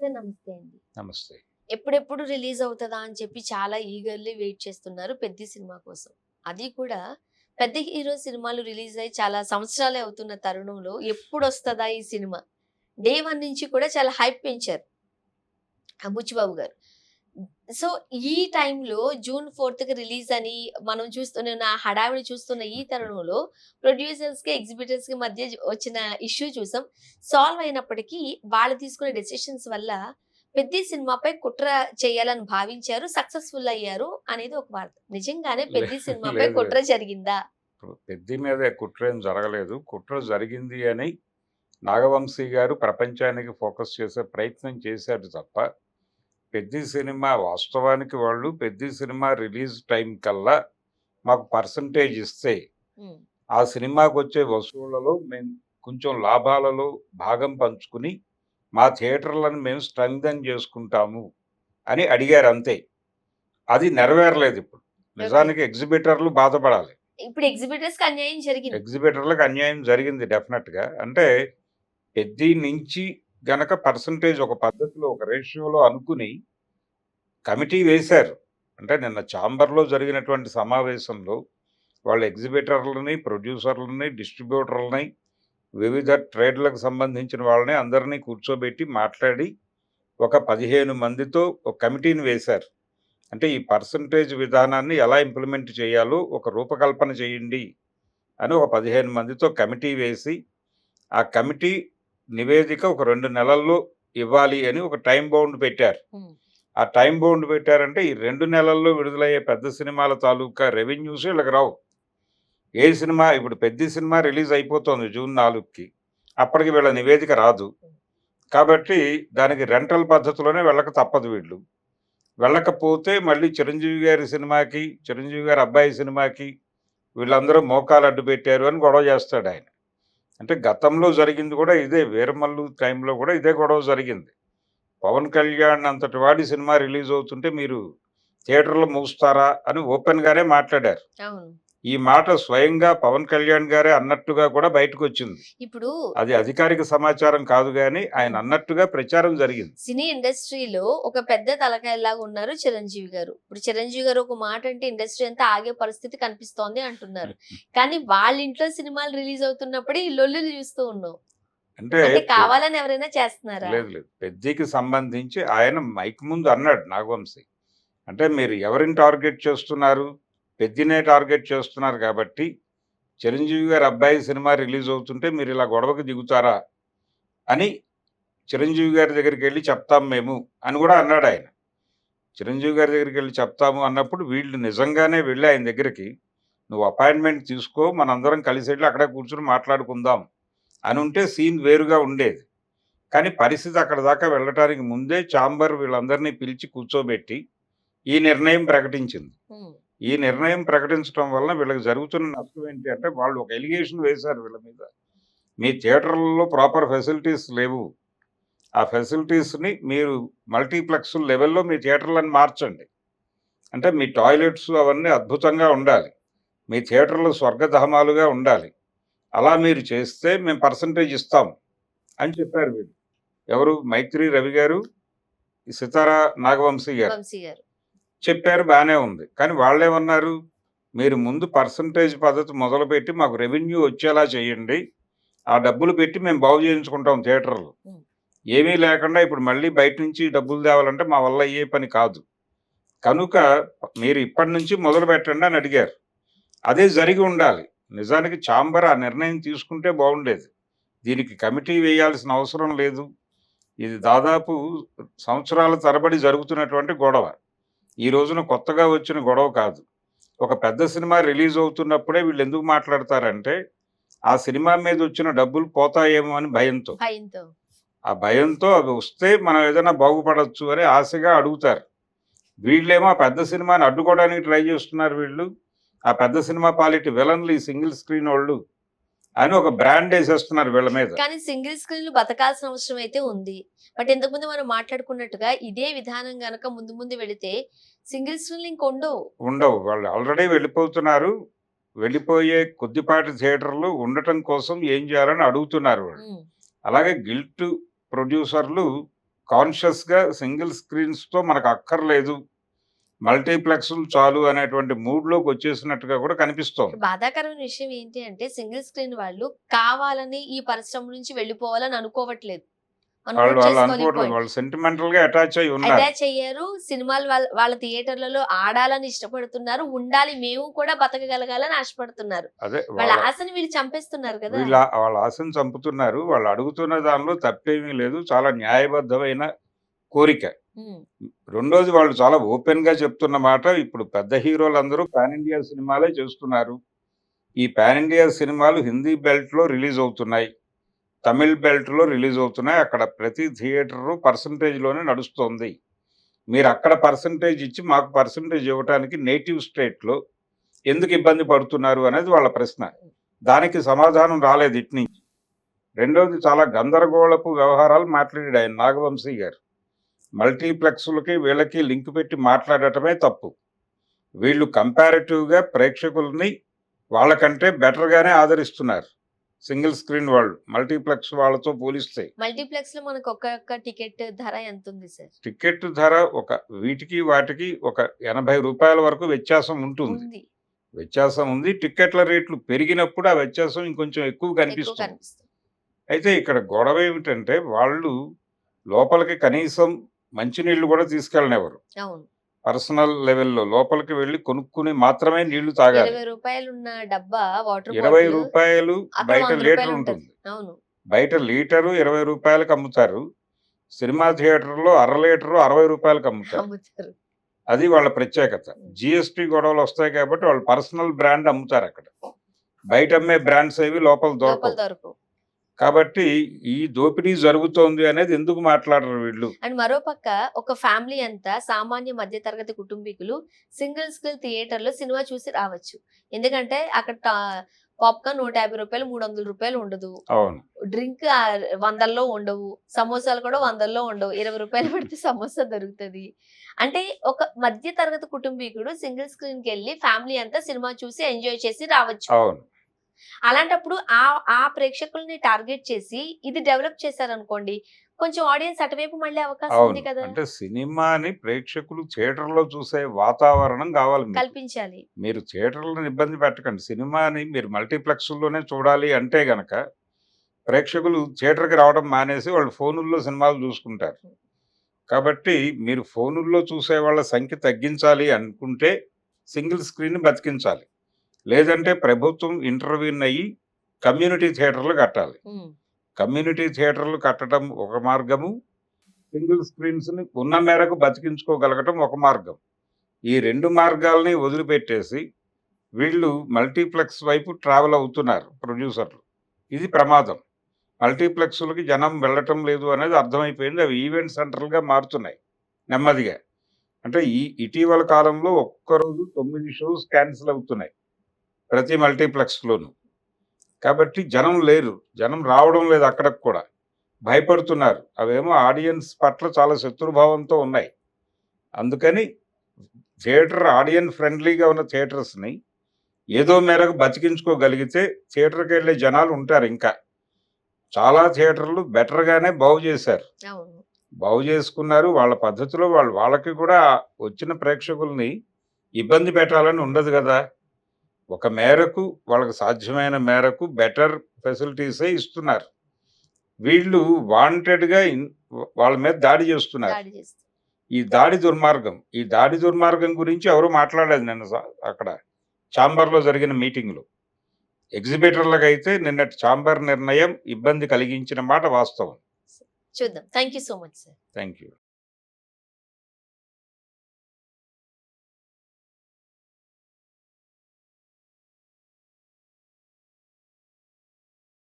Sir నమస్తే అండి. నమస్తే. ఎప్పుడెప్పుడు రిలీజ్ అవుతదా అని చెప్పి చాలా ఈగర్‌లీ వెయిట్ చేస్తున్నారు 'పెద్ది' సినిమా కోసం. అది కూడా పెద్ద హీరో సినిమాలు రిలీజ్ అయ్యి చాలా సంవత్సరాలే అవుతున్న తరుణంలో ఎప్పుడొస్తదా ఈ సినిమా? డే 1 నుంచి కూడా చాలా హైప్ పెంచారు బుచ్చిబాబు గారు. సో, ఈ టైంలో జూన్ 4థ్‌కి రిలీజ్ అని మనం చూస్తున్న హడావిడి చూస్తున్న ఈ తరుణంలో ప్రొడ్యూసర్స్‌కి, ఎగ్జిబిటర్స్‌కి మధ్య వచ్చిన ఇష్యూ చూసాం. సాల్వ్ అయినప్పటికీ వాళ్ళు తీసుకునే డెసిషన్స్ వల్ల 'పెద్ది' సినిమాపై కుట్ర చేయాలని భావించారు. సక్సెస్‌ఫుల్ అయ్యారు అనేది ఒక వార్త. నిజంగానే లే 'పెద్ది' సినిమాపై లేదు. కుట్ర లేదు. జరిగిందా? ఇప్పుడు 'పెద్ది' మీద కుట్ర ఏం జరగలేదు. కుట్ర జరిగింది అని నాగవంశీ గారు ప్రపంచానికి ఫోకస్ చేసే ప్రయత్నం చేశారు తప్ప, 'పెద్ది' సినిమా వాస్తవానికి వాళ్ళు 'పెద్ది' సినిమా రిలీజ్ టైం కల్లా మాకు పర్సెంటేజ్ ఇస్తే, హ్మ్. ఆ సినిమాకొచ్చే వసూళ్లలో మేము కొంచెం లాభాలలో భాగం పంచుకుని, మా థియేటర్‌లను మేము స్ట్రెంథెన్ చేసుకుంటాము అని అడిగారంతే. అది నెరవేరలేదిప్పుడు. ఓకే. నిజానికి ఎగ్జిబిటర్లు బాధపడాలి. ఇప్పుడు ఎగ్జిబిటర్స్‌కి అన్యాయం జరిగింది. ఎగ్జిబిటర్‌లకు అన్యాయం జరిగింది డెఫినెట్‌గా. అంటే 'పెద్ది' నుంచి గనక పర్సెంటేజ్ ఒక పద్ధతిలో, ఒక రేషియోలో అనుకుని కమిటీ వేశారు. అంటే నిన్న చాంబర్‌లో జరిగినటువంటి సమావేశంలో వాళ్ళు ఎగ్జిబిటర్లని, ప్రొడ్యూసర్లని, డిస్ట్రిబ్యూటర్లని, వివిధ ట్రేడ్‌లకు సంబంధించిన వాళ్ళని అందరినీ కూర్చోబెట్టి మాట్లాడి ఒక 15 మందితో ఒక కమిటీని వేశారు. అంటే ఈ పర్సెంటేజ్ విధానాన్ని ఎలా ఇంప్లిమెంట్ చేయాలో ఒక రూపకల్పన చేయండి అని ఒక 15 మందితో కమిటీ వేసి, ఆ కమిటీ నివేదిక ఒక 2 నెలల్లో ఇవ్వాలి అని ఒక టైమ్ బౌండ్ పెట్టారు. హ్మ్. ఆ టైమ్ బౌండ్ పెట్టారంటే ఈ 2 నెలల్లో విడుదలయ్యే పెద్ద సినిమాల తాలూకా రెవెన్యూస్ వీళ్ళకి రావు. ఏ సినిమా ఇప్పుడు 'పెద్ది' సినిమా రిలీజ్ అయిపోతోంది జూన్ 4కి. అప్పటికి వీళ్ళ నివేదిక రాదు. కాబట్టి దానికి రెంటల్ పద్ధతిలోనే వెళ్ళక తప్పదు వీళ్ళు. వెళ్ళకపోతే మళ్ళీ చిరంజీవి గారి సినిమాకి, చిరంజీవి గారి అబ్బాయి సినిమాకి వీళ్ళందరూ మోకాలు అడ్డు పెట్టారు అని గొడవ చేస్తాడాయన. అంటే గతంలో జరిగింది కూడా ఇదే. వీరమల్లు టైంలో కూడా ఇదే గొడవ జరిగింది. పవన్ కళ్యాణ్ అంతటి వాడి సినిమా రిలీజ్ అవుతుంటే మీరు థియేటర్‌లు మూస్తారా అని ఓపెన్‌గానే మాట్లాడారు. అవును. ఈ మాట స్వయంగా పవన్ కళ్యాణ్ గారే అన్నట్టుగా కూడా బయటకొచ్చింది. ఇప్పుడు అది అధికారిక సమాచారం కాదు గానీ ఆయన హ్మ్. అన్నట్టుగా ప్రచారం జరిగింది. సినీ ఇండస్ట్రీలో ఒక పెద్ద తలకాయలాగా ఉన్నారు చిరంజీవి గారు. ఇప్పుడు చిరంజీవి గారు ఒక మాట అంటే ఇండస్ట్రీ అంతా ఆగే పరిస్థితి కనిపిస్తోంది అంటున్నారు. కానీ వాళ్ళ ఇంట్లో సినిమాలు రిలీజ్ అవుతున్నప్పుడే ఈ లొల్లులు చూస్తూ ఉన్నాం. అంటే అంటే పె కావాలని ఎవరైనా చేస్తున్నారా? లేదు లేదు. 'పెద్ది'కి సంబంధించి ఆయన మైక్ ముందు అన్నాడు నాగవంశి. అంటే మీరు ఎవరిని టార్గెట్ చేస్తున్నారు? 'పెద్దినే' టార్గెట్ చేస్తున్నారు కాబట్టి, చిరంజీవి గారి అబ్బాయి సినిమా రిలీజ్ అవుతుంటే మీరిలా గొడవకి దిగుతారా? అని చిరంజీవి గారి దగ్గరికెళ్లి చెప్తాం మేము అని గూడా అన్నాడాయన. చిరంజీవి గారి దగ్గరికెళ్లి చెప్తాము అన్నప్పుడు వీళ్ళు నిజంగానే వెళ్లి ఆయన దగ్గరికి, "నువ్వు అపాయింట్‌మెంట్ తీసుకో. మనందరం కలిసెళ్లి అక్కడే కూర్చొని మాట్లాడుకుందాం" అనుంటే సీన్ వేరుగా ఉండేది. కానీ పరిస్థితి అక్కడి దాకా వెళ్ళటానికి ముందే చాంబర్ వీళ్ళందరినీ పిలిచి కూర్చోబెట్టి, ఈ నిర్ణయం ప్రకటించింది. హ్మ్. ఈ నిర్ణయం ప్రకటించటం వలన వీళ్ళకి జరుగుతున్న నష్టం ఏంటి అంటే, వాళ్ళు ఒక ఎలిగేషన్ వేశారు వీళ్ళ మీద. మీ థియేటర్‌లలో ప్రాపర్ ఫెసిలిటీస్ లేవు. ఆ ఫెసిలిటీస్‌ని మీరు మల్టీప్లెక్స్ లెవెల్‌లో మీ థియేటర్‌లను మార్చండి. అంటే మీ టాయిలెట్స్ అవన్నీ అద్భుతంగా ఉండాలి. మీ థియేటర్‌లు స్వర్గధామాలుగా ఉండాలి. అలా మీరు చేస్తే మేము పర్సెంటేజ్ ఇస్తాం అని చెప్పారు వీళ్ళు. ఎవరు? మైత్రి రవి గారు, ఈ సితార నాగవంశి గారు. వంశీ గారు. చెప్పారు బానే ఉంది. కానీ వాళ్ళేమన్నారు? మీరు ముందు పర్సెంటేజ్ పద్ధతి మొదలుపెట్టి మాకు రెవెన్యూ వచ్చేలా చేయండి. ఆ డబ్బులు పెట్టి మేము బాగు చేయించుకుంటాం థియేటర్లు. హ్మ్. ఏమీ లేకుండా ఇప్పుడు మళ్ళీ బయట నుంచి డబ్బులు తేవాలంటే మా వల్ల అయ్యే పని కాదు. కనుక మీరు ఇప్పటి నుంచి మొదలుపెట్టండి అని అడిగారు. అదే జరిగి ఉండాలి. నిజానికి చాంబర్ ఆ నిర్ణయం తీసుకుంటే బాగుండేది. దీనికి కమిటీ వేయాల్సిన అవసరం లేదు. ఇది దాదాపు సంవత్సరాల తరబడి జరుగుతున్నటువంటి గొడవ. ఈ రోజున కొత్తగా వచ్చిన గొడవ కాదు. ఒక పెద్ద సినిమా రిలీజ్ అవుతున్నప్పుడే వీళ్ళెందుకు మాట్లాడతారంటే, ఆ సినిమా మీదొచ్చిన డబ్బులు పోతాయేమో అని భయంతో. భయంతో. ఆ భయంతో అవి వస్తే మనం ఏదైనా బాగుపడొచ్చు అని ఆశగా అడుగుతారు. వీళ్ళేమో ఆ పెద్ద సినిమాని అడ్డుకోవడానికి ట్రై చేస్తున్నారు వీళ్ళు. ఆ పెద్ద సినిమా పాలిటి విలన్లు ఈ సింగిల్ స్క్రీనోళ్ళు అని ఒక బ్రాండ్ ఏసేస్తున్నారు వీళ్ళ మీద. కానీ సింగిల్ స్క్రీన్‌లు బతకాల్సిన అవసరం అయితే ఉంది. బట్ ఇంతకుముందు మనం మాట్లాడుకున్నట్టుగా ఇదే విధానం గనక ముందు ముందు వెళితే సింగిల్ స్క్రీన్‌లు ఇంకుండవు. ఉండవు. వాళ్ళు ఆల్రెడీ వెళ్ళిపోతున్నారు. వెళ్ళిపోయే కొద్దిపాటి థియేటర్లు ఉండటం కోసం ఏం చేయాలని అడుగుతున్నారు వాళ్ళు. హ్మ్. అలాగే గిల్ట్ ప్రొడ్యూసర్లు కాన్షియస్‌గా సింగిల్ స్క్రీన్స్‌తో మనకు అక్కర్లేదు. మల్టీప్లెక్స్‌లు చాలు అనేటువంటి మూడ్‌లోకొచ్చేసినట్టుగా కూడా కనిపిస్తోంది. బాధాకరమైన విషయం ఏంటి అంటే సింగిల్ స్క్రీన్ వాళ్ళు కావాలని ఈ పరిశ్రమ నుంచి వెళ్ళిపోవాలని అనుకోవట్లేదు. మనం వాళ్ళు నోట్ వాళ్ళు చేసుకోవాలి ఈ అనుకోవట్లేదు. పాయింట్. వాళ్ళు సెంటిమెంటల్‌గా అటాచ్ అయ్యి ఉన్నారు. అటాచ్ అయ్యారు. సినిమాలు వాళ్ళ థియేటర్‌లలో ఆడాలని ఇష్టపడుతున్నారు. ఉండాలి మేము కూడా బతకగలగాలని ఆశపడుతున్నారు. అదే వాళ్ళ వాళ్ళ ఆశని వీళ్ళు చంపేస్తున్నారు కదా! వాళ్ళ ఆశను చంపుతున్నారు. వాళ్ళు అడుగుతున్న దానిలో తప్పేమీ లేదు. చాలా న్యాయబద్ధమైన కోరిక. హ్మ్. రెండోది వాళ్ళు చాలా ఓపెన్‌గా చెప్తున్న మాట ఇప్పుడు పెద్ద హీరోలందరూ పాన్ ఇండియా సినిమాలే చేస్తున్నారు. ఈ పాన్ ఇండియా సినిమాలు హిందీ బెల్ట్‌లో రిలీజ్ అవుతున్నాయి. తమిళ్ బెల్ట్‌లో రిలీజ్ అవుతున్నాయి. అక్కడ ప్రతి థియేటరు పర్సెంటేజ్‌లోనే నడుస్తోంది. మీరక్కడ పర్సెంటేజ్ ఇచ్చి మాకు పర్సెంటేజ్ ఇవ్వటానికి నేటివ్ స్టేట్‌లో ఎందుకు ఇబ్బంది పడుతున్నారు అనేది వాళ్ళ ప్రశ్న. దానికి సమాధానం రాలేదు ఇటునుంచి. రెండోది చాలా గందరగోళపు వ్యవహారాలు మాట్లాడాడు ఆయన నాగవంశీ గారు. మల్టీప్లెక్స్‌లకి వీళ్ళకి లింక్ పెట్టి మాట్లాడటమే తప్పు. వీళ్ళు కంపారిటివ్‌గా ప్రేక్షకుల్ని వాళ్ళకంటే బెటర్‌గానే ఆదరిస్తున్నారు. సింగిల్ స్క్రీన్ వాళ్ళు మల్టీప్లెక్స్ వాళ్ళతో పోలిస్తే. మల్టీప్లెక్స్‌లో మనకు ఒక్కొక్క టికెట్ ధర ఎంతుంది సార్? టికెట్ ధర వీటికి వాటికి ఒక రూ. 80 వరకు వ్యత్యాసం ఉంటుంది. ఉంది. వ్యత్యాసం ఉంది. టికెట్ల రేట్లు పెరిగినప్పుడు ఆ వ్యత్యాసం ఇంకొంచెం ఎక్కువ ఎక్కువ కనిపిస్తుంది. కనిపిస్తుంది. అయితే ఇక్కడ గొడవ ఏమిటంటే వాళ్ళు లోపలికి కనీసం మంచినీళ్ళు కూడా తీసుకెళ్ళనివ్వరు. అవును. పర్సనల్ లెవెల్‌లో లోపలికి వెళ్లి కొనుక్కుని మాత్రమే నీళ్లు తాగాలి. రూ. 20 ఉన్న డబ్బా వాటర్ రూ. బాటిల్ 20 అక్కడ బయట రూ. 100 లీటర్ ఉంటది. ఉంటుంది. అవును. బయట లీటరు రూ. 20కి అమ్ముతారు. సినిమా థియేటర్‌లో అర లీటరు రూ. 60కి అమ్ముతారు. అమ్ముతారు. అది వాళ్ళ ప్రత్యేకత. హ్మ్. జీఎస్టీ గొడవలు వస్తాయి కాబట్టి వాళ్ళు పర్సనల్ బ్రాండ్ అమ్ముతారు అక్కడ. బయట అమ్మే బ్రాండ్స్ ఏవి లోపల లోపల దొరకవు. దొరకవు. కాబట్టి ఈ దోపిడీ జరుగుతోంది అనేది ఎందుకు మాట్లాడరు వీళ్ళు? అండ్ మరోపక్క ఒక ఫ్యామిలీ అంతా సామాన్య మధ్య తరగతి కుటుంబీకులు సింగిల్ స్క్రీన్ థియేటర్‌లో సినిమా చూసి రావచ్చు. ఎందుకంటే అక్కడ పాప్‌కార్న్ రూ. 150, రూ. 300 ఉండదు. అవును. డ్రింక్ 100లో ఉండవు. సమోసాలు కూడా 100లో ఉండవు. రూ. 20 పెడితే సమోసా దొరుకుతది. అంటే ఒక మధ్య తరగతి కుటుంబీకుడు సింగిల్ స్క్రీన్‌కెళ్ళి ఫ్యామిలీ అంతా సినిమా చూసి ఎంజాయ్ చేసి రావచ్చు. అవును. అలాంటప్పుడు ఆ ప్రేక్షకుల్ని టార్గెట్ చేసి ఇది డెవలప్ చేశారనుకోండి, కొంచెం ఆడియన్స్ అటువైపు మళ్ళే అవకాశం ఉంది అవును. కదా! అంటే సినిమాని ప్రేక్షకులు థియేటర్‌లో చూసే వాతావరణం కావాలి మీకు. కల్పించాలి. మీరు థియేటర్‌లను ఇబ్బంది పెట్టకండి. సినిమాని మీరు మల్టీప్లెక్స్‌ల్లోనే చూడాలి అంటే గనక ప్రేక్షకులు థియేటర్‌కి రావడం మానేసి వాళ్ళు ఫోనుల్లో సినిమాలు చూసుకుంటారు. కాబట్టి మీరు ఫోనుల్లో చూసే వాళ్ళ సంఖ్య తగ్గించాలి అనుకుంటే సింగిల్ స్క్రీన్‌ని బతికించాలి. లేదంటే ప్రభుత్వం ఇంటర్వ్యూన్ అయ్యి కమ్యూనిటీ థియేటర్లు కట్టాలి. హ్మ్. కమ్యూనిటీ థియేటర్లు కట్టడం ఒక మార్గము. సింగిల్ స్క్రీన్స్‌ని ఉన్న మేరకు బతికించుకోగలగటం ఒక మార్గం. ఈ 2 మార్గాల్ని వదిలిపెట్టేసి వీళ్ళు మల్టీప్లెక్స్ వైపు ట్రావెల్ అవుతున్నారు ప్రొడ్యూసర్లు. ఇది ప్రమాదం. మల్టీప్లెక్స్‌లకి జనం వెళ్ళటం లేదు అనేది అర్థమైపోయింది. అవి ఈవెంట్ సెంటర్‌లుగా మారుతున్నాయి నెమ్మదిగా. అంటే ఇటీవల కాలంలో ఒక్కరోజు 9 షోస్ క్యాన్సిల్ అవుతున్నాయి. ప్రతి మల్టీప్లెక్స్‌లోను. కాబట్టి జనం లేరు. జనం రావడం లేదు అక్కడికి కూడా. భయపడుతున్నారు. అవేమో ఆడియన్స్ పట్ల చాలా శత్రుభావంతో ఉన్నాయి. అందుకని థియేటర్ ఆడియన్స్ ఫ్రెండ్లీగా ఉన్న థియేటర్స్‌ని ఏదో మేరకు బతికించుకోగలిగితే థియేటర్‌కెళ్ళే జనాలు ఉంటారు ఇంకా. చాలా థియేటర్లు బెటర్‌గానే బాగు చేశారు. అవును. బాగు చేసుకున్నారు. వాళ్ళ పద్ధతిలో వాళ్ళకి కూడా వచ్చిన ప్రేక్షకుల్ని ఇబ్బంది పెట్టాలని ఉండదు గదా! ఒక మేరకు వాళ్ళకి సాధ్యమైన మేరకు బెటర్ ఫెసిలిటీసే ఇస్తున్నారు. వీళ్ళు వాంటెడ్‌గా వాళ్ళ మీద దాడి చేస్తున్నారు. దాడి చేస్తారు. ఈ దాడి దుర్మార్గం గురించి ఎవరు మాట్లాడలేదు నిన్న అక్కడ ఛాంబర్‌లో జరిగిన మీటింగ్‌లో. ఎగ్జిబిటర్లకైతే నిన్నటి ఛాంబర్ నిర్ణయం ఇబ్బంది కలిగించిన మాట వాస్తవం. చూద్దాం. Thank you so much sir. Thank you.